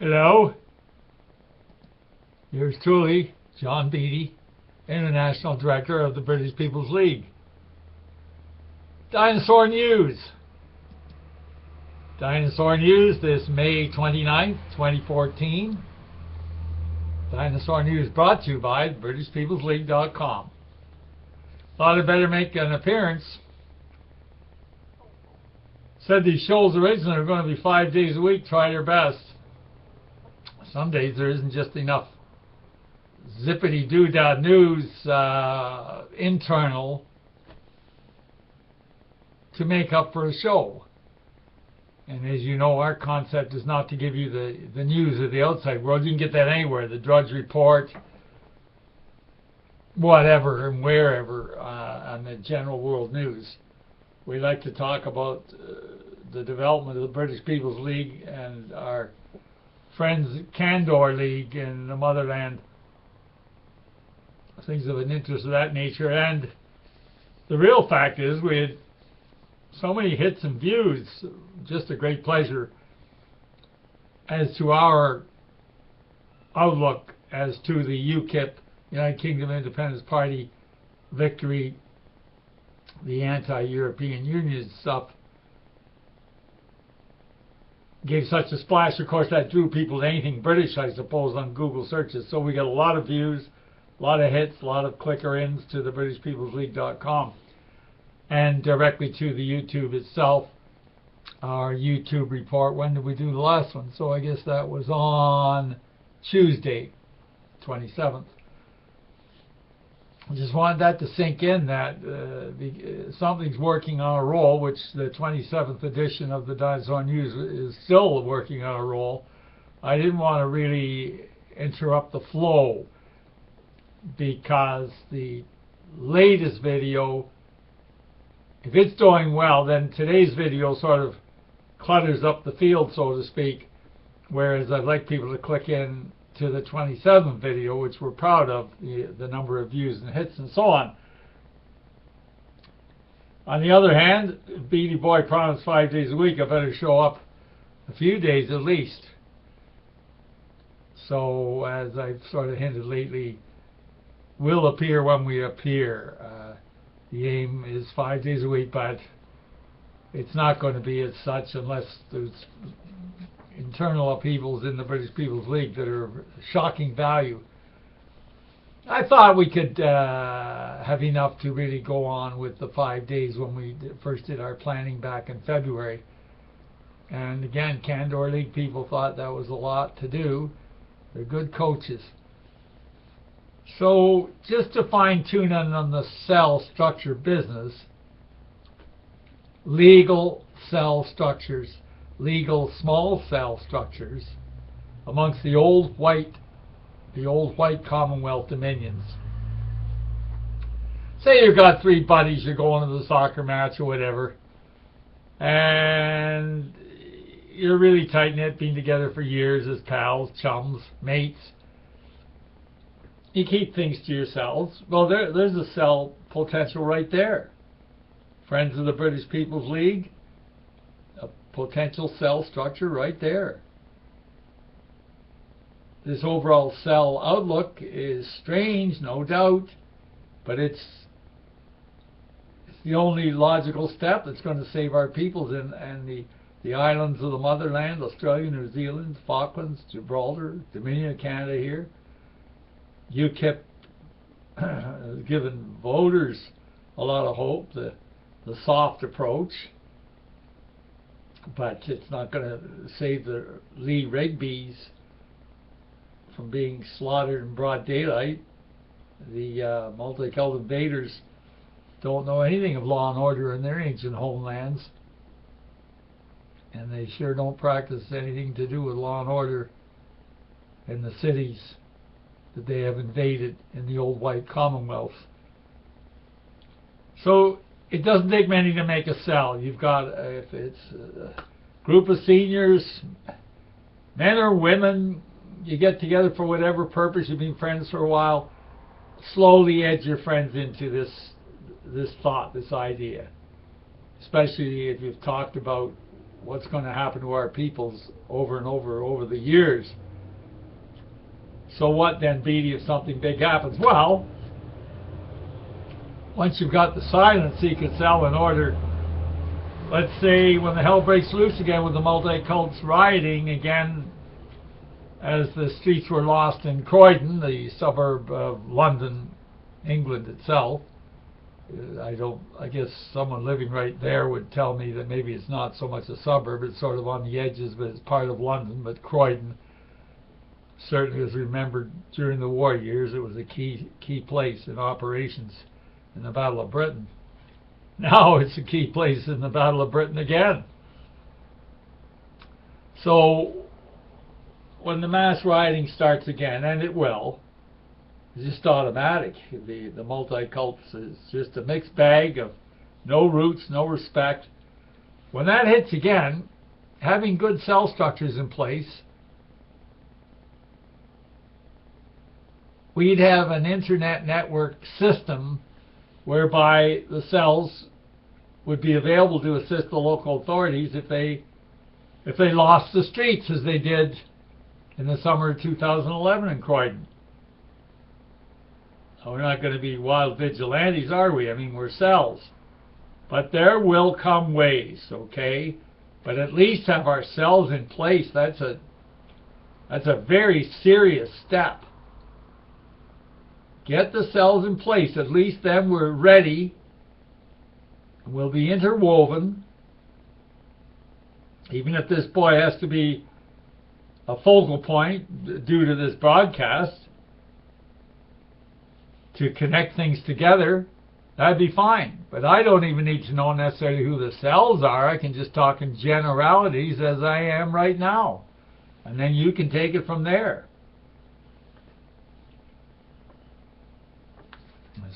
Hello, yours truly, John Beattie, International Director of the British People's League. Dinosaur News. Dinosaur News this May 29th, 2014. Dinosaur News brought to you by BritishPeoplesLeague.com. Thought I'd better make an appearance. Said these shows originally are going to be 5 days a week, try your best. Some days there isn't just enough zippity-doo-dah news internal to make up for a show. And as you know, our concept is not to give you the news of the outside world. You can get that anywhere, the Drudge Report, whatever and wherever on the general world news. We like to talk about the development of the British People's League and our friends Candor League in the motherland, things of an interest of that nature. And the real fact is we had so many hits and views, just a great pleasure as to our outlook as to the UKIP, United Kingdom Independence Party victory, the anti-European Union stuff, gave such a splash. Of course, that drew people to anything British, I suppose, on Google searches. So we got a lot of views, a lot of hits, a lot of clicker-ins to the BritishPeoplesLeague.com and directly to the YouTube itself. Our YouTube report. When did we do the last one? So I guess that was on Tuesday, 27th. I just wanted that to sink in, that something's working on a roll, which the 27th edition of the Dinosaur News is still working on a roll. I didn't want to really interrupt the flow because the latest video, if it's doing well, then today's video sort of clutters up the field, so to speak, whereas I'd like people to click in to the 27th video, which we're proud of, the number of views and hits and so on. On the other hand, Beattie Boy promised 5 days a week. I better show up a few days at least. So, as I've sort of hinted lately, we'll appear when we appear. The aim is 5 days a week, but it's not going to be as such unless there's internal upheavals in the British People's League that are of shocking value. I thought we could have enough to really go on with the 5 days when we first did our planning back in February. And again, Candor League people thought that was a lot to do. They're good coaches. So just to fine-tune in on the cell structure business, legal cell structures, legal small cell structures amongst the old white Commonwealth dominions. Say you've got three buddies, you're going to the soccer match or whatever, and you're really tight-knit, been together for years as pals, chums, mates. You keep things to yourselves. Well, there's a cell potential right there. Friends of the British People's League, a potential cell structure right there. This overall cell outlook is strange, no doubt, but it's the only logical step that's going to save our peoples and the islands of the motherland, Australia, New Zealand, Falklands, Gibraltar, Dominion of Canada here. UKIP has given voters a lot of hope, the soft approach, but it's not going to save the Lee Rigby's from being slaughtered in broad daylight. The multicolored invaders don't know anything of law and order in their ancient homelands, and they sure don't practice anything to do with law and order in the cities that they have invaded in the old white Commonwealth. So it doesn't take many to make a cell. You've got, if it's a group of seniors, men or women, you get together for whatever purpose, you've been friends for a while, slowly edge your friends into this thought, this idea. Especially if you've talked about what's going to happen to our peoples over and over the years. So what then, Beattie, if something big happens? Well, once you've got the silent secret cell in order, let's say when the hell breaks loose again with the multi-cults rioting again, as the streets were lost in Croydon, the suburb of London, England itself. I guess someone living right there would tell me that maybe it's not so much a suburb, it's sort of on the edges, but it's part of London. But Croydon certainly was remembered during the war years. It was a key place in operations in the Battle of Britain. Now it's a key place in the Battle of Britain again. So when the mass rioting starts again, and it will, it's just automatic. The multi-cults is just a mixed bag of no roots, no respect. When that hits again, having good cell structures in place, we'd have an internet network system whereby the cells would be available to assist the local authorities if they lost the streets, as they did in the summer of 2011 in Croydon. We're not going to be wild vigilantes, are we? I mean, we're cells. But there will come ways, okay? But at least have our cells in place. That's a very serious step. Get the cells in place. At least then we're ready. We'll be interwoven. Even if this boy has to be a focal point due to this broadcast to connect things together, that'd be fine. But I don't even need to know necessarily who the cells are. I can just talk in generalities as I am right now. And then you can take it from there.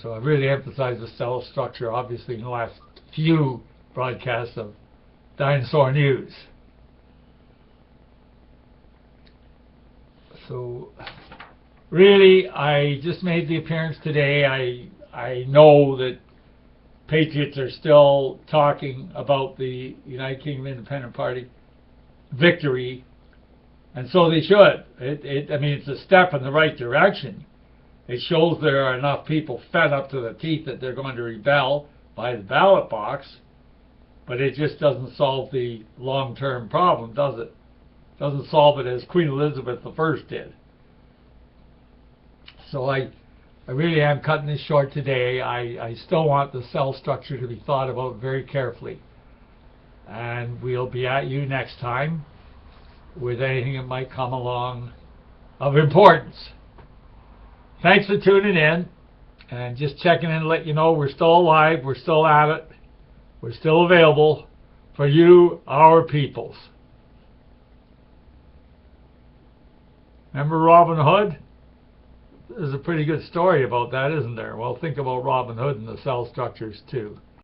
So I've really emphasized the cell structure, obviously, in the last few broadcasts of Dinosaur News. So really, I just made the appearance today. I know that patriots are still talking about the United Kingdom Independent Party victory, and so they should. I mean, it's a step in the right direction. It shows there are enough people fed up to the teeth that they're going to rebel by the ballot box, but it just doesn't solve the long-term problem, does it? It doesn't solve it as Queen Elizabeth I did. So I really am cutting this short today. I still want the cell structure to be thought about very carefully. And we'll be at you next time with anything that might come along of importance. Thanks for tuning in, and just checking in to let you know we're still alive, we're still at it, we're still available for you, our peoples. Remember Robin Hood? There's a pretty good story about that, isn't there? Well, think about Robin Hood and the cell structures too.